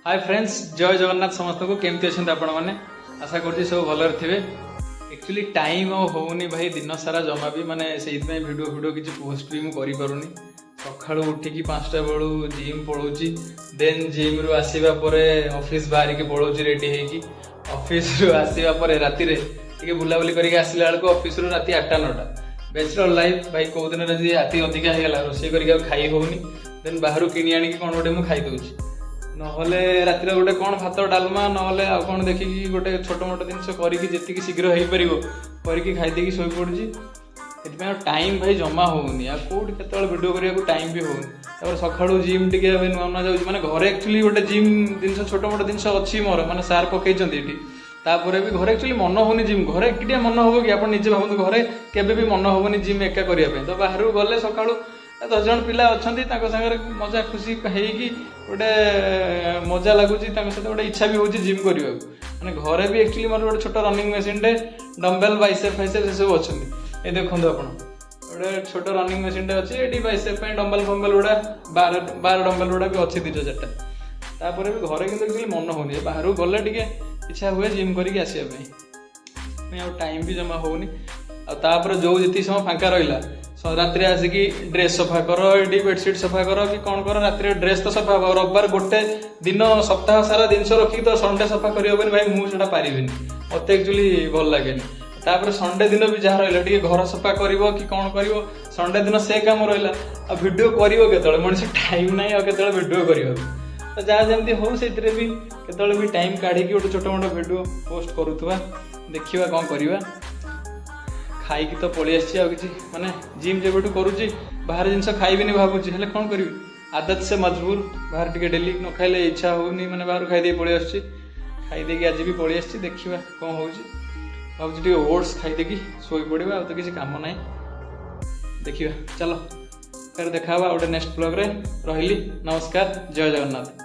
Hi friends, जय जगन्नाथ समस्त को केमती अच्छा आपण मैंने आशा कर सब भलर थे। एक्चुअली टाइम होनी भाई दिन सारा जमा भी माने से वीडियो वीडियो किसी पोस्ट भी मुझे करूनी। सका उठिकी 5टा बेलू जिम पलाऊँगी, देन जिम रु आसवा ऑफिस बाहर के पलाऊँगी रेडी होगी। ऑफिस रु आसवा राति टे बुलाबुली करके आसला बेलू ऑफिस रु राति 8टा 9टा। बैचलर लाइफ भाई कौ दिन राति अधिका होगा रोषे कर खाई होनी, देन बाहर किणी आनी कौन गोटे मुझे खाईदे नहले रातिर गोटे कौन भात डालमा नहले आ कौन देखिकी गोटे छोट मोट जिन करके शीघ्र हो पार करके खाईदे शोई पड़ी। टाइम भाई जमा होनी आ कौट के वीडियो करने टाइम भी होनी। सका जिम टे नुआ नुआ जाऊँगी माने घरे एक्चुअली गोटे जिम जिन छोट मोट जिन अच्छी मोर माने सार पकई तापर भी घरे एक्चुअली मन होनी जिम घरे एकिटिया मन हम कि आप निजे भावतु घरे केबे भी मन होनी जिम एका करने तो बाहर गले सका 10 जन पिला अच्छा सागर मजा खुशी होगी गोटे मजा लगुच गोटे इच्छा भी होची जिम करने मैंने घरे भी एक्चुअली मोर गोटे छोट रनिंग मशीन टे डम्बेल बाइसेप फाइसेप से सब अच्छा ये देखो आप गोटे छोट रनिंग मशीन टे अच्छी ये बाइसेप डम्बेल फम्बेल गुड़ा 12 डम्बेल गुड़ा भी अच्छी 2-4टा तापर भी घरे कि एक्चुअली मन होनी बाहर गले टे इच्छा हुए जिम करके आसवाई टाइम भी जमा होनी। आपर जो जी समय फांका रहा रात आसिकी ड्रेस सफा कर ये बेडसीट सफा कर कि कौन कर रात ड्रेस तो सफा कर रविवार गोटे दिन सप्ताह सारा जिन रखी तो संडे सफा कर भाई मुझे पारि मत एक्चुअली भल लगे। तापर संडे दिन भी जहाँ रहा टे घर सफा कर कि कौन कर संडे दिन से कम रहा भिडियो कर मनुष्य टाइम ना के भिडियो कर तो जहाँ जमी हो से भी भी टाइम काढ़ी गोटे छोट मोट भिडियो पोस्ट करुवा देखा कौन करवा। खाई तो पलि आसी माने जिम जब करुच्ची बाहर जिन खाइबी भावुची हेल्ले कौन करी आदत से मजबूर बाहर टे डेली न खाइले इच्छा होनी मैंने बाहर खाई पलि आस खाईदे आज भी पलि आसी देखा कौन हो भावुँ ओट्स खाईदे शोई पड़ा आ तो किसी काम ना देखा चलो फिर देखा गोटे नेक्स्ट ब्लॉग रे रही। नमस्कार, जय जगन्नाथ।